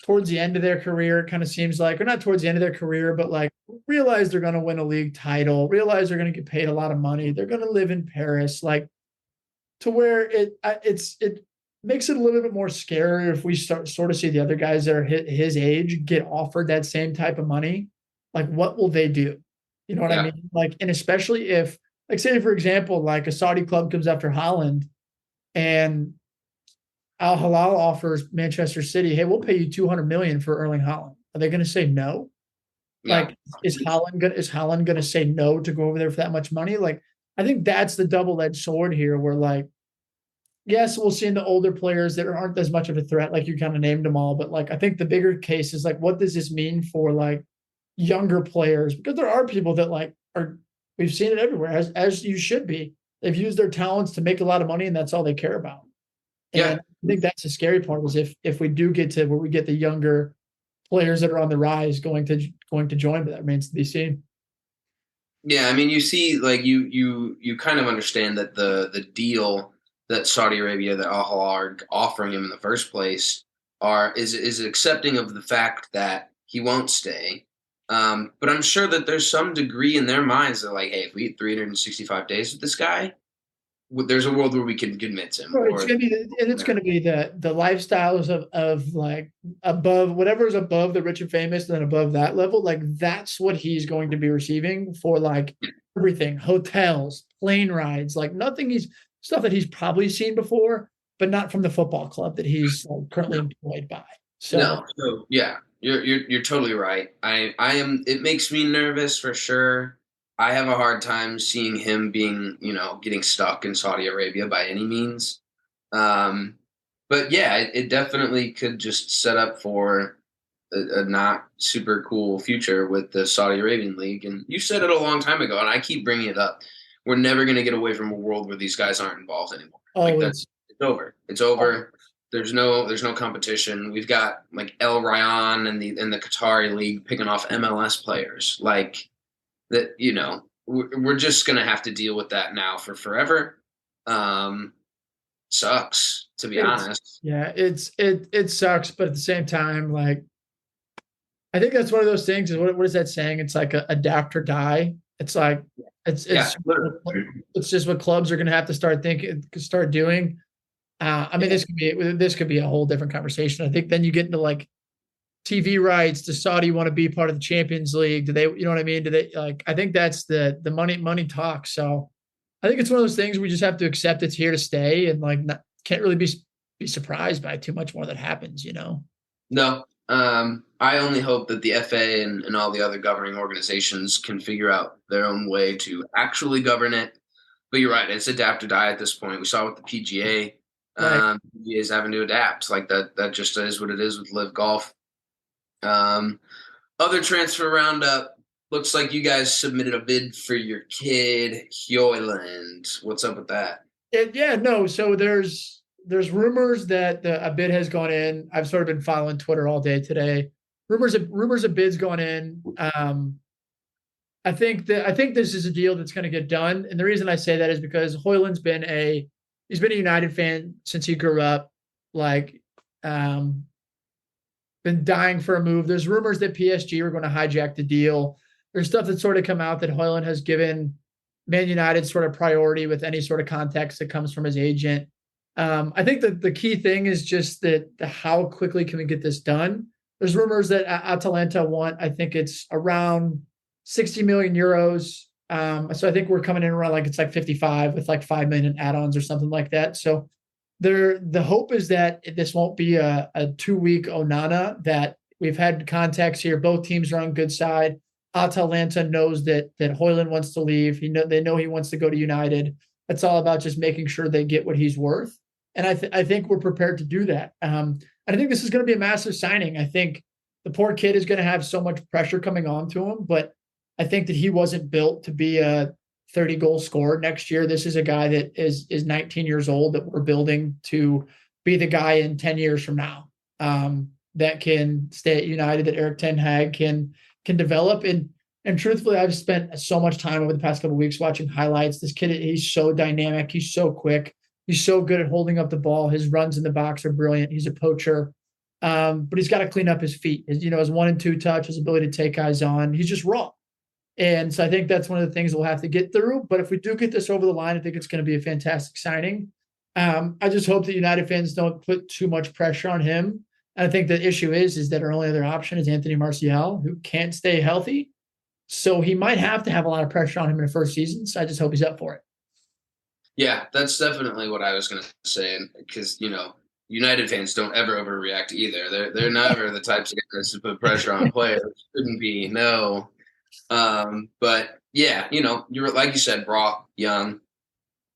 towards the end of their career, it kind of seems like, or not towards the end of their career, but like realize they're going to win a league title, realize they're going to get paid a lot of money, they're going to live in Paris, like to where it makes it a little bit more scary if we start sort of see the other guys that are his age get offered that same type of money. Like, what will they do? You know what I Yeah, mean? Like, and especially if, like, say for example, like a Saudi club comes after Holland and Al Hilal offers Manchester City, hey, we'll pay you 200 million for Erling Holland. Are they going to say no? yeah, Like, is Holland gonna say no to go over there for that much money? Like, I think that's the double edged sword here, where like, yes, we'll see in the older players that aren't as much of a threat, like you kind of named them all, but like I think the bigger case is like, what does this mean for like younger players? Because there are people that like are we've seen it everywhere, as you should be. They've used their talents to make a lot of money, and that's all they care about. yeah. And I think that's the scary part is if we do get to where we get the younger players that are on the rise going to join, but that remains to be seen. Yeah, I mean, you see, like you kind of understand that the deal that Saudi Arabia, that Al Hilal are offering him in the first place, is accepting of the fact that he won't stay. But I'm sure that there's some degree in their minds that like, hey, if we get 365 days with this guy, there's a world where we can convince him. Well, Or it's gonna be the lifestyles of like above whatever is above the rich and famous, and then above that level, like that's what he's going to be receiving for like everything, hotels, plane rides, like nothing he's stuff that he's probably seen before, but not from the football club that he's like, currently no, employed by. So no. So yeah, you're totally right. I am. It makes me nervous for sure. I have a hard time seeing him being, getting stuck in Saudi Arabia by any means. Um, but yeah, it definitely could just set up for a not super cool future with the Saudi Arabian League. And you said it a long time ago, and I keep bringing it up. We're never going to get away from a world where these guys aren't involved anymore. oh, Like that's it's over. It's over. There's no competition. We've got like El Ryan and the Qatari league picking off MLS players. Like that, we're just gonna have to deal with that now for forever. Um, sucks, to be It's honest. yeah, it sucks, but at the same time, like I think that's one of those things. Is what is that saying? It's like adapt or die. It's like it's Yeah, it's literally. it's just what clubs are going to have to start doing. I mean, Yeah. this could be a whole different conversation. I think then you get into like TV rights. Does Saudi want to be part of the Champions League? Do they, you know what I mean? Do they like? I think that's the money talk. So I think it's one of those things we just have to accept it's here to stay, and like can't really be surprised by too much more that happens. You know. No, I only hope that the FA and all the other governing organizations can figure out their own way to actually govern it. But you're right; it's adapt or die at this point. We saw with the PGA. Right. PGA is having to adapt. Like that. That just is what it is with Live Golf. Um, Other transfer roundup. Looks like you guys submitted a bid for your kid, Hyoland. What's up with that? Yeah, no. So there's rumors that a bid has gone in. I've sort of been following Twitter all day today. Rumors of bids going in. I think this is a deal that's going to get done, and the reason I say that is because Hoyland's he's been a United fan since he grew up. Like, um, been dying for a move. There's rumors that PSG were going to hijack the deal. There's stuff that's sort of come out that Hoyland has given Man United sort of priority with any sort of context that comes from his agent. I think that the key thing is just that how quickly can we get this done? There's rumors that Atalanta want, I think it's around 60 million euros. So I think we're coming in around like it's like 55 with like 5 million add-ons or something like that. So the hope is that this won't be a 2 week Onana, that we've had contacts here. Both teams are on good side. Atalanta knows that Hoyland wants to leave. They know he wants to go to United. It's all about just making sure they get what he's worth. And I think we're prepared to do that. I think this is going to be a massive signing. I think the poor kid is going to have so much pressure coming on to him, but I think that he wasn't built to be a 30 goal scorer next year. This is a guy that is 19 years old that we're building to be the guy in 10 years from now, that can stay at United, that Eric Ten Hag can develop. And truthfully, I've spent so much time over the past couple of weeks watching highlights. This kid, he's so dynamic. He's so quick. He's so good at holding up the ball. His runs in the box are brilliant. He's a poacher. But he's got to clean up his feet. His 1 and 2 touch, his ability to take guys on. He's just raw. And so I think that's one of the things we'll have to get through. But if we do get this over the line, I think it's going to be a fantastic signing. I just hope that United fans don't put too much pressure on him. And I think the issue is that our only other option is Anthony Martial, who can't stay healthy. So he might have to have a lot of pressure on him in the first season. So I just hope he's up for it. Yeah, that's definitely what I was going to say. Because United fans don't ever overreact either. They're never the types of guys to put pressure on players. Couldn't be no. But yeah, you're like you said, raw, young,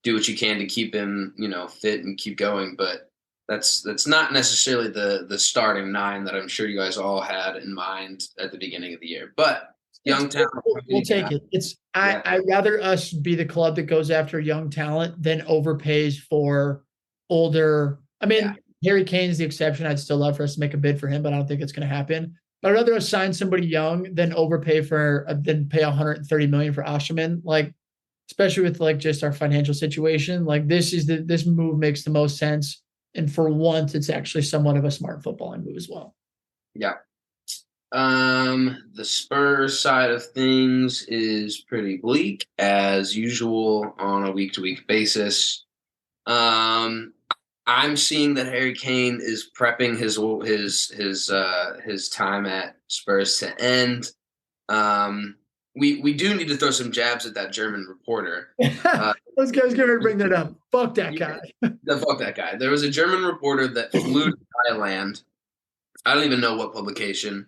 do what you can to keep him, fit and keep going. But that's not necessarily the starting nine that I'm sure you guys all had in mind at the beginning of the year. But young talent, We'll take it. yeah, I'd rather us be the club that goes after young talent than overpays for older. I yeah, mean, Harry Kane's the exception. I'd still love for us to make a bid for him, but I don't think it's going to happen. But I'd rather us sign somebody young than overpay than pay 130 million for Osherman. Like, especially with like just our financial situation, like this move makes the most sense. And for once, it's actually somewhat of a smart footballing move as well. yeah. The Spurs side of things is pretty bleak as usual on a week to week basis. Um, I'm seeing that Harry Kane is prepping his time at Spurs to end. We do need to throw some jabs at that German reporter. I Uh, was going to bring that up. Fuck that yeah, guy. fuck that guy. There was a German reporter that flew to Thailand. I don't even know what publication,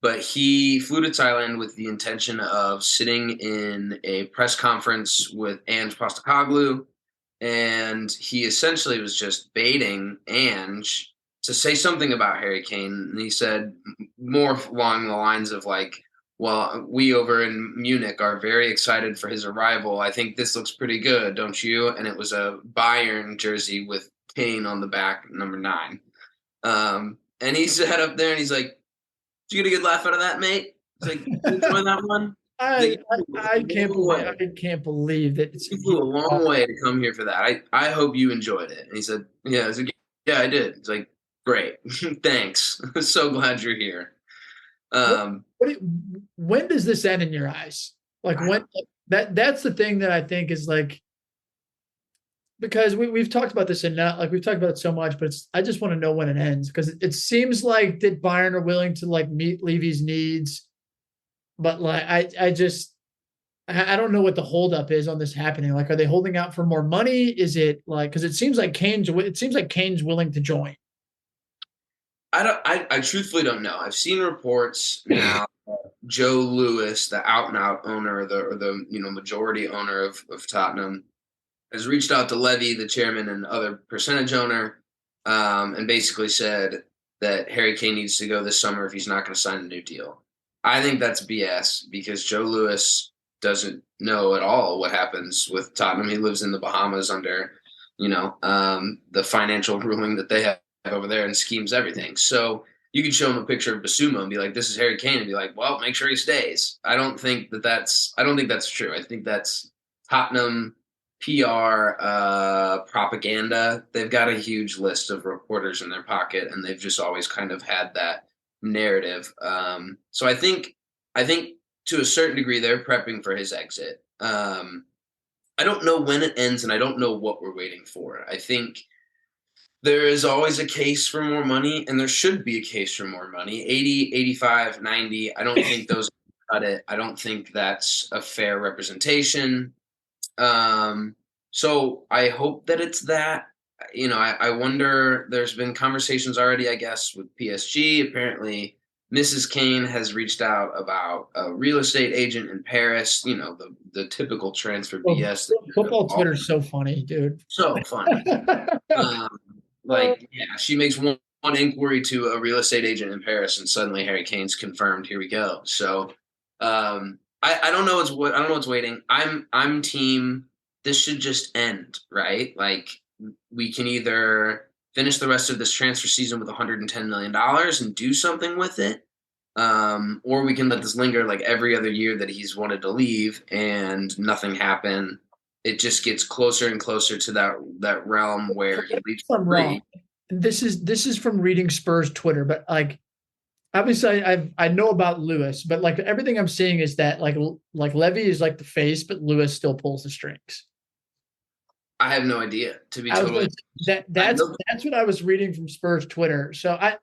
but he flew to Thailand with the intention of sitting in a press conference with Ange Postecoglou, and he essentially was just baiting Ange to say something about Harry Kane. And he said more along the lines of like, "Well, we over in Munich are very excited for his arrival. I think this looks pretty good, don't you?" And it was a Bayern jersey with Kane on the back, number 9. And he sat up there and he's like, "Did you get a good laugh out of that, mate?" He's like, "You enjoy that one?" Like, I can't no believe way. that it's You flew a long way to come here for that. I hope you enjoyed it. And he said, yeah. I was like, yeah, I did. It's like, great. Thanks. So glad you're here. what, Um, what when does this end in your eyes? Like I when that's the thing that I think is like because we've talked about this and not like we've talked about it so much, but I just want to know when it ends because it seems like that Bayern are willing to like meet Levy's needs, but like I don't know what the holdup is on this happening. Like, are they holding out for more money? Is it like because it seems like Kane's willing to join. I truthfully don't know. I've seen reports now. Joe Lewis, the out and out owner or the majority owner of Tottenham, has reached out to Levy, the chairman and other percentage owner, and basically said that Harry Kane needs to go this summer if he's not going to sign a new deal. I think that's BS because Joe Lewis doesn't know at all what happens with Tottenham. He lives in the Bahamas under, the financial ruling that they have over there and schemes everything. So you could show him a picture of Basuma and be like, "This is Harry Kane," and be like, "Well, make sure he stays." I don't think that's true. I think that's Tottenham PR propaganda. They've got a huge list of reporters in their pocket, and they've just always kind of had that narrative. So I think to a certain degree they're prepping for his exit. I don't know when it ends, and I don't know what we're waiting for. I think there is always a case for more money, and there should be a case for more money. 80, 85, 90. I don't think those cut it. I don't think that's a fair representation. Um, so I hope that it's that. I wonder. There's been conversations already, I guess, with PSG. Apparently, Mrs. Kane has reached out about a real estate agent in Paris. The typical transfer Well, BS that you hear football all. Twitter is so funny, dude. So funny. Um, yeah, she makes one inquiry to a real estate agent in Paris, and suddenly Harry Kane's confirmed. Here we go. So, I don't know I don't know what's waiting. I'm team. This should just end, right? Like we can either finish the rest of this transfer season with 110 million dollars and do something with it, or we can let this linger like every other year that he's wanted to leave and nothing happen. It just gets closer and closer to that realm where he leaves I'm wrong. free. This is from reading Spurs Twitter, but like obviously I know about Lewis, but like everything I'm seeing is that like Levy is like the face, but Lewis still pulls the strings. I have no idea, to be I was totally gonna honest. I know that's what I was reading from Spurs Twitter. So I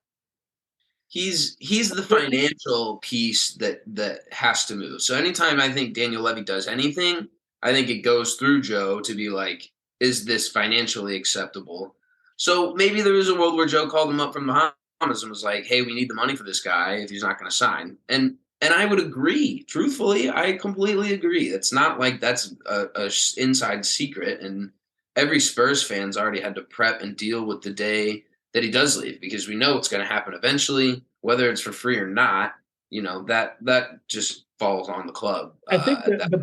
he's the financial piece that has to move. So anytime I think Daniel Levy does anything, I think it goes through Joe to be like, is this financially acceptable? So maybe there is a world where Joe called him up from the Bahamas and was like, "Hey, we need the money for this guy if he's not going to sign." And I would agree. Truthfully, I completely agree. It's not like that's a inside secret, and every Spurs fan's already had to prep and deal with the day that he does leave because we know it's going to happen eventually, whether it's for free or not. That just falls on the club. I think the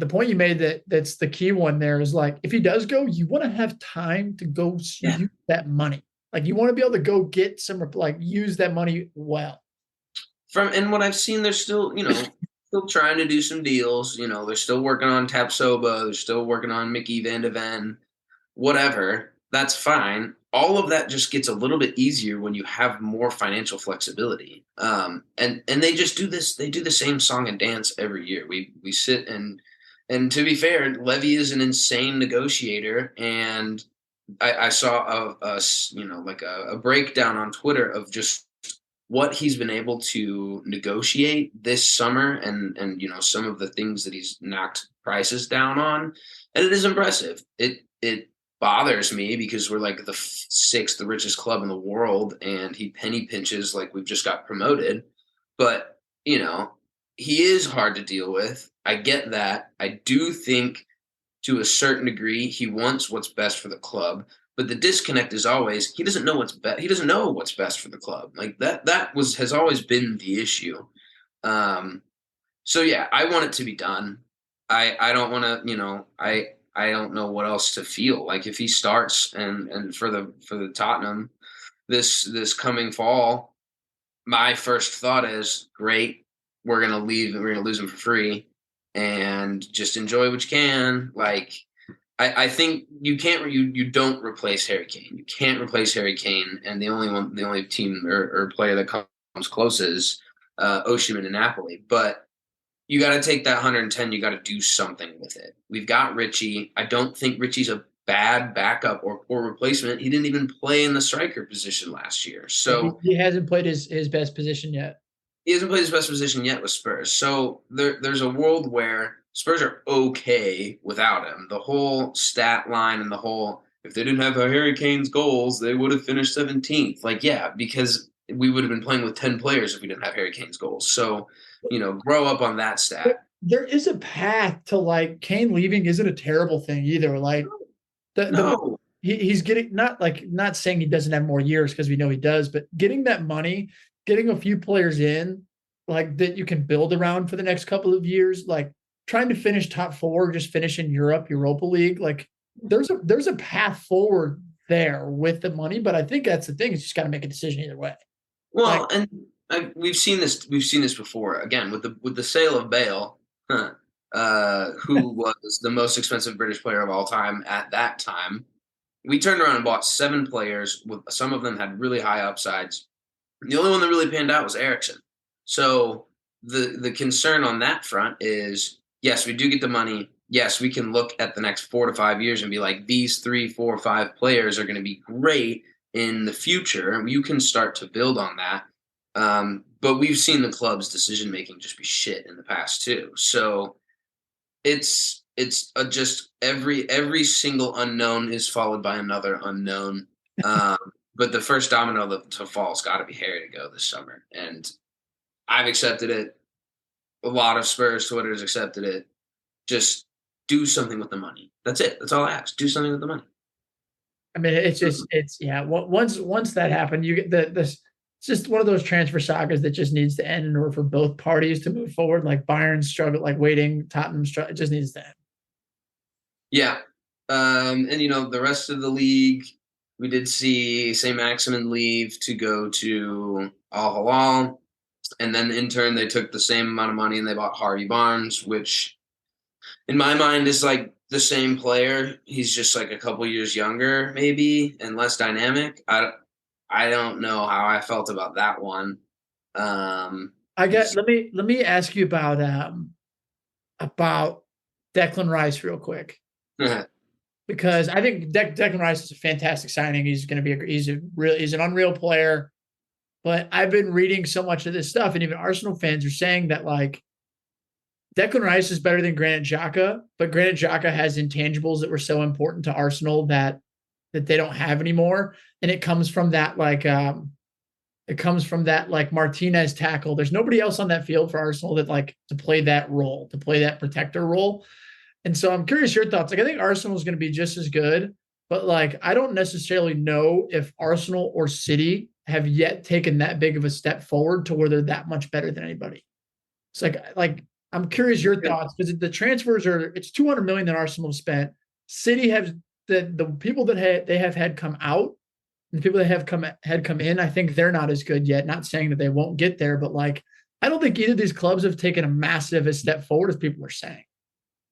point you made that's the key one there is like if he does go, you want to have time to go Yeah. use that money. Like you want to be able to go get some like use that money well. And what I've seen, they're still still trying to do some deals. They're still working on Tapsoba. They're still working on Mickey Van de Ven. Whatever, that's fine. All of that just gets a little bit easier when you have more financial flexibility. And they just do this. They do the same song and dance every year. We sit and to be fair, Levy is an insane negotiator, and I saw a breakdown on Twitter of just what he's been able to negotiate this summer and some of the things that he's knocked prices down on, and it is impressive. It bothers me because we're like the sixth richest club in the world and he penny pinches like we've just got promoted. But he is hard to deal with. I get that. I do think to a certain degree he wants what's best for the club, but the disconnect is always he doesn't know what's best. He doesn't know what's best for the club. Like has always been the issue. um so yeah, I want it to be done. I don't want to, I don't know what else to feel like if he starts and for the Tottenham this coming fall. My first thought is great. We're gonna leave and we're gonna lose him for free. and just enjoy what you can. Like I think you don't replace Harry Kane. You can't replace Harry Kane, and the only team or player that comes close is Osimhen in Napoli. But you got to take that 110. You got to do something with it. We've got Richie. I don't think Richie's a bad backup or poor replacement. He didn't even play in the striker position last year, so He hasn't played his best position yet. he hasn't played his best position yet with Spurs. So there's a world where Spurs are okay without him. The whole stat line and the whole if they didn't have Harry Kane's goals, they would have finished 17th. Like, yeah, because we would have been playing with 10 players if we didn't have Harry Kane's goals. So, grow up on that stat. There is a path to like Kane leaving isn't a terrible thing either. Like the No. he's getting not saying he doesn't have more years because we know he does, but getting that money, getting a few players in like that you can build around for the next couple of years, like trying to finish top four, just finish in Europa League. Like there's a path forward there with the money, but I think that's the thing. It's just got to make a decision either way. Like Well, and we've seen this. We've seen this before. Again, with the sale of Bale, who was the most expensive British player of all time at that time. We turned around and bought 7 players. With some of them had really high upsides. The only one that really panned out was Ericsson. So the concern on that front is yes, we do get the money. Yes, we can look at the next 4 to 5 years and be like, these 3, 4, 5 players are going to be great in the future, and you can start to build on that. But we've seen the club's decision making just be shit in the past too. So just every single unknown is followed by another unknown. Um, but the first domino to fall has got to be Harry to go this summer, and I've accepted it. A lot of Spurs Twitter has accepted it. Just do something with the money. That's it. That's all I ask. Do something with the money. I mean, it's yeah. Once that happened, you get it's just one of those transfer sagas that just needs to end in order for both parties to move forward. Like Bayern struggle, like waiting, Tottenham struggle. It just needs to end. Yeah. And the rest of the league, we did see St. Maximin leave to go to Al Hilal, and then in turn they took the same amount of money and they bought Harvey Barnes, which in my mind is like the same player. He's just like a couple years younger, maybe, and less dynamic. I don't know how I felt about that one. I get. Let me ask you about Declan Rice real quick because I think Declan Rice is a fantastic signing. He's going to be he's an unreal player. But I've been reading so much of this stuff, and even Arsenal fans are saying that like Declan Rice is better than Granit Xhaka, but Granit Xhaka has intangibles that were so important to Arsenal that they don't have anymore, and it comes from that Martinez tackle. There's nobody else on that field for Arsenal that like to play that role, to play that protector role. And so I'm curious your thoughts. Like I think Arsenal is going to be just as good, but like I don't necessarily know if Arsenal or City have yet taken that big of a step forward to where they're that much better than anybody. It's like I'm curious your thoughts because the transfers it's 200 million that Arsenal spent. City have the people that they have had come out and the people that had come in. I think they're not as good yet. Not saying that they won't get there, but like I don't think either of these clubs have taken a massive step forward as people are saying.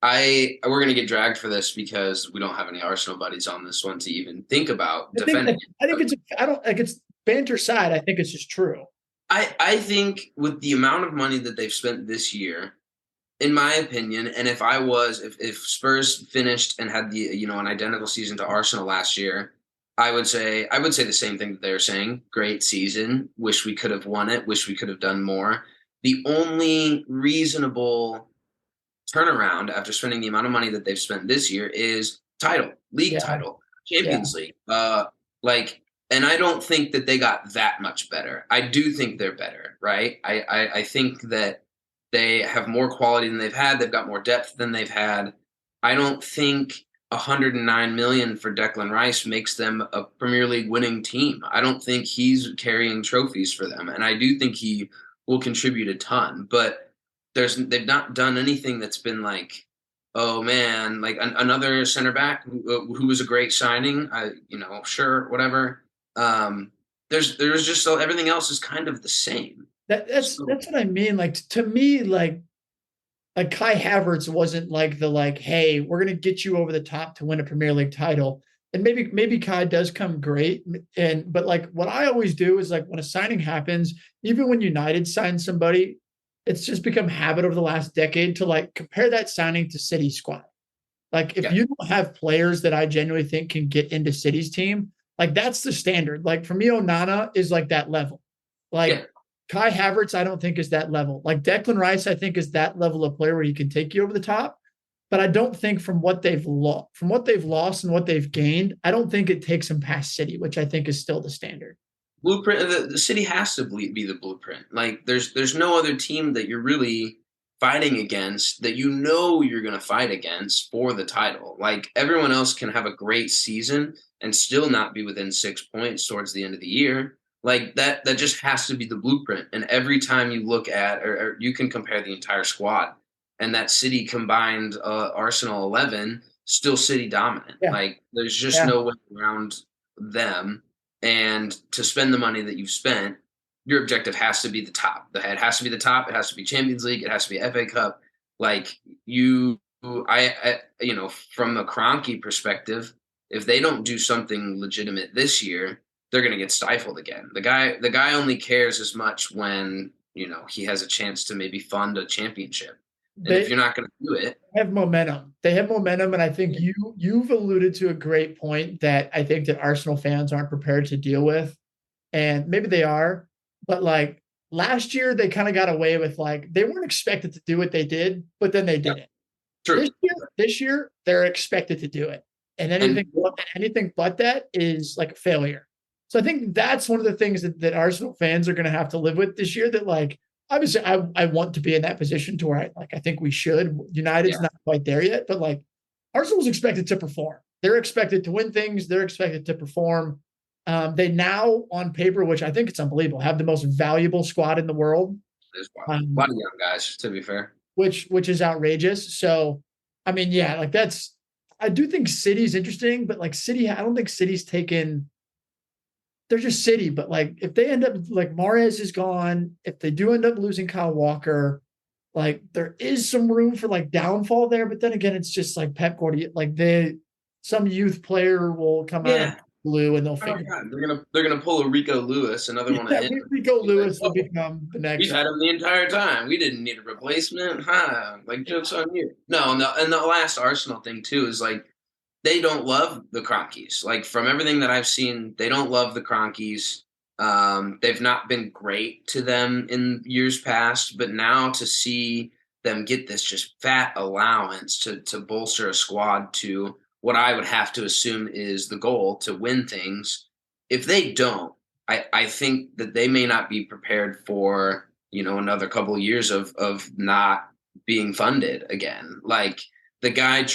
We're gonna get dragged for this because we don't have any Arsenal buddies on this one to even think about defending. I think it's banter side. I think it's just true. I think with the amount of money that they've spent this year, in my opinion, and if Spurs finished and had the an identical season to Arsenal last year, I would say the same thing that they're saying. Great season. Wish we could have won it. Wish we could have done more. The only reasonable turnaround after spending the amount of money that they've spent this year is league title, Champions League. And I don't think that they got that much better. I do think they're better, right? I think that they have more quality than they've had. They've got more depth than they've had. I don't think 109 million for Declan Rice makes them a Premier League winning team. I don't think he's carrying trophies for them, and I do think he will contribute a ton. But they've not done anything that's been like, oh man, like another center back who was a great signing. Sure, whatever. There's just everything else is kind of the same. That's what I mean. Like to me, like like Kai Havertz wasn't like hey, we're gonna get you over the top to win a Premier League title. And maybe Kai does come great. But like what I always do is like when a signing happens, even when United signs somebody, it's just become habit over the last decade to like compare that signing to City squad. Like if Yeah, you don't have players that I genuinely think can get into City's team, like that's the standard. Like for me, Onana is like that level. yeah. Like Kai Havertz, I don't think is that level. Like Declan Rice, I think is that level of player where he can take you over the top. But I don't think from what they've lost and what they've gained, I don't think it takes them past City, which I think is still the standard. Blueprint. The city has to be the blueprint. Like there's no other team that you're really fighting against that you're going to fight against for the title. Like everyone else can have a great season and still not be within 6 points towards the end of the year. Like that just has to be the blueprint. And every time you look at or you can compare the entire squad and that City combined Arsenal 11 still City dominant. Yeah. Like there's just Yeah. no way around them, and to spend the money that you've spent, your objective has to be the top. It has to be the top. It has to be Champions League. It has to be FA Cup. Like from a Kroenke perspective, if they don't do something legitimate this year, they're going to get stifled again. The guy only cares as much when he has a chance to maybe fund a championship. And if They you're not going to do it, have momentum. They have momentum, and I think you've alluded to a great point that I think that Arsenal fans aren't prepared to deal with, and maybe they are, but like last year they kind of got away with like they weren't expected to do what they did, but then they yeah, did it. true. This year they're expected to do it, and And anything but that is like a failure. So I think that's one of the things that Arsenal fans are going to have to live with this year. That like obviously I want to be in that position to where I think we should. yeah, United's not quite there yet, but like Arsenal's expected to perform. They're expected to win things. They're expected to perform. They now, on paper, which I think it's unbelievable, have the most valuable squad in the world. there's a Um, lot of young guys, to be fair. which is outrageous. So, I mean, yeah, like that's. I do think City's interesting, but like City, I don't think City's taken. They're just City, but like if they end up like Mahrez is gone, if they do end up losing Kyle Walker, like there is some room for like downfall there. But then again, it's just like Pep Guardiola, like some youth player will come out of Yeah. blue and they'll Oh my figure. God, they're gonna pull a Rico Lewis, another one of Yeah, him. Rico Be like, Lewis will oh, become the we've next. had him the entire time. We didn't need a replacement, huh? Like jokes on you. No, no, and the last Arsenal thing too is like they don't love the Cronkies. Like from everything that I've seen, they don't love the Cronkies. They've not been great to them in years past, but now to see them get this just fat allowance to bolster a squad to what I would have to assume is the goal to win things. If they don't, I think that they may not be prepared for another couple of years of not being funded again. Like the guy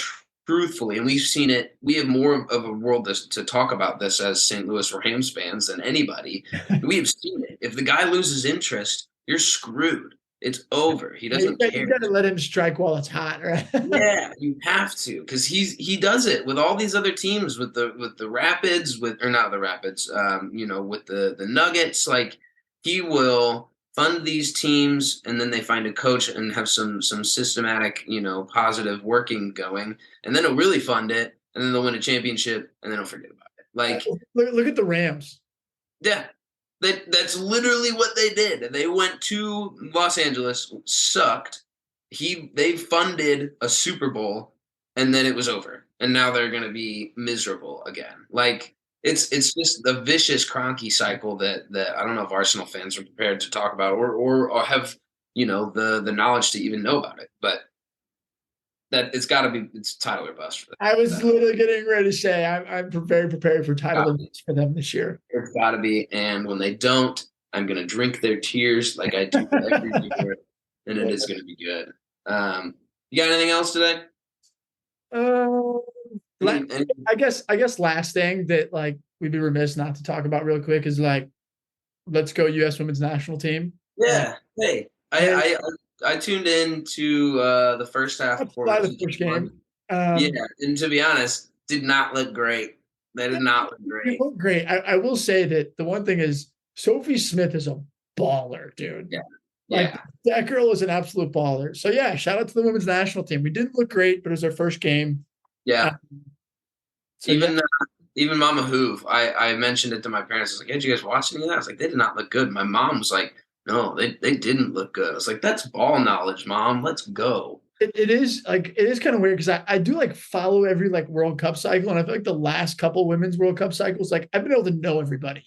truthfully, and we've seen it. We have more of a world to talk about this as St. Louis Rams fans than anybody. We have seen it. If the guy loses interest, you're screwed. It's over. He Yeah, doesn't you care. got to let him strike while it's hot, right? Yeah, you have to because he does it with all these other teams with the Rapids with or not the Rapids with the Nuggets. Like he will fund these teams and then they find a coach and have some systematic positive working going, and then he'll really fund it and then they'll win a championship and then he'll forget about it. Like Look at the Rams. yeah, that's literally what they did. They went to Los Angeles, sucked. They funded a Super Bowl, and then it was over. And now they're going to be miserable again. Like it's just a vicious Cronky cycle that I don't know if Arsenal fans are prepared to talk about or have the knowledge to even know about it. But that it's title or bust for I was that. literally getting ready to say I'm very prepared for title events for them this year. It's got to be. And when they don't, I'm going to drink their tears like I do every year, and it is going to be good. You got anything else today? Uh, Any, any, I guess last thing that like we'd be remiss not to talk about real quick is like let's go U.S. Women's National Team. Like, yeah. Hey, hey, I tuned in to the first half that's before probably the the season first won. game. Yeah, and to be honest, did not look great. They did not look It great. looked great. I will say that the one thing is Sophie Smith is a baller, dude. Yeah. Like Yeah. that girl is an absolute baller. So yeah, shout out to the women's national team. We didn't look great, but it was our first game. Uh, Yeah. so yeah, Even even Mama Hoove, I mentioned it to my parents. I was like, "Hey, did you guys watch any of that?" I was like, "They did not look good." My mom was like, "No, they didn't look good." I was like, "That's ball knowledge, Mom. Let's go." it is like it is kind of weird because I do like follow every like World Cup cycle, and I feel like the last couple women's World Cup cycles, like I've been able to know everybody.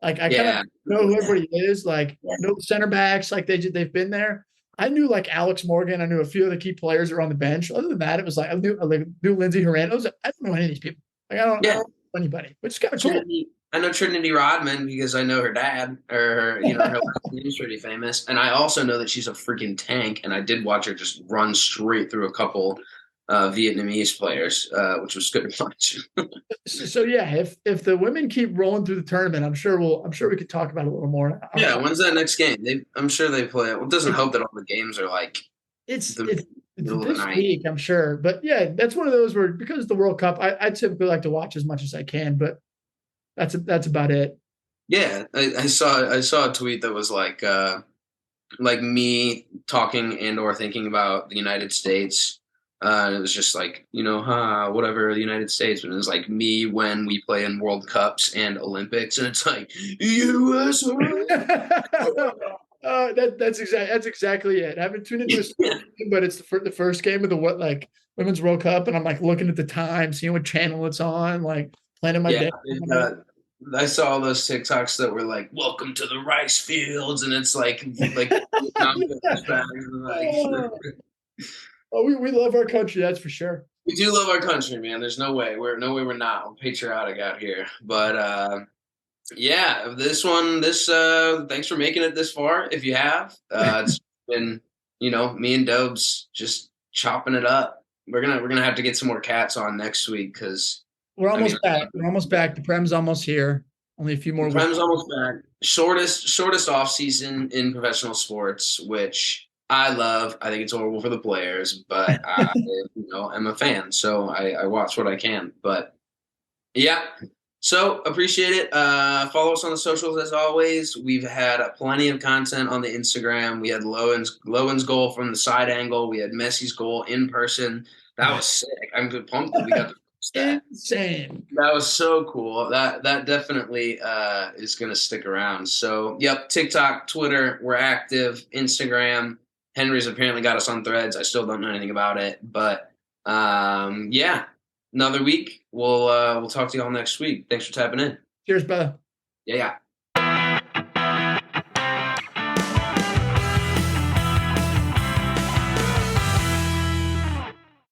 Like I kind of Yeah. know who everybody is, like know the center backs, like they've been there. I knew like Alex Morgan. I knew a few of the key players that were on the bench. Other than that, it was like I knew Lindsey Hernandez. I don't know any of these people. Like I Yeah. don't know anybody, which is kind of cool. Trinity. I know Trinity Rodman because I know her dad, or her, her last name's pretty famous, and I also know that she's a freaking tank. And I did watch her just run straight through a couple Vietnamese players, which was good to watch. So yeah, if the women keep rolling through the tournament, I'm sure we could talk about it a little more. Yeah, when's that next game? I'm sure they play it. Well, it doesn't help that all the games are like It's the it's it's middle of the this night. week, I'm sure. But yeah, that's one of those where because it's the World Cup, I typically like to watch as much as I can, but that's about it. Yeah, I saw a tweet that was like me talking and or thinking about the United States. And it was just like, whatever the United States. But it was like me when we play in World Cups and Olympics, and it's like US. That's exactly it. I haven't tuned into a Yeah, game, but it's the first game of the what like Women's World Cup, and I'm like looking at the time, seeing what channel it's on, like planning my yeah. day. I saw all those TikToks that were like, "Welcome to the rice fields," and it's like Vietnam flashbacks, and like Oh, we love our country, that's for sure. we do love our country, man. There's no way we're not. We're patriotic out here. But yeah, this thanks for making it this far. If you have, it's been me and Dobes just chopping it up. We're gonna have to get some more cats on next week because We're I mean almost back. We're almost back. The Prem's almost here. Only a few the more weeks. Prem's almost back. Shortest off season in professional sports, which I love. I think it's horrible for the players, but I I'm a fan, so I watch what I can. But yeah. So appreciate it. Follow us on the socials as always. We've had plenty of content on the Instagram. We had Lowen's goal from the side angle. We had Messi's goal in person. That was sick. I'm pumped that we got to post that. Insane. That was so cool. That definitely is gonna stick around. So yep, TikTok, Twitter, we're active. Instagram. Henry's apparently got us on Threads. I still don't know anything about it, but yeah, another week. We'll talk to y'all next week. Thanks for tapping in. Cheers, brother. Yeah, yeah.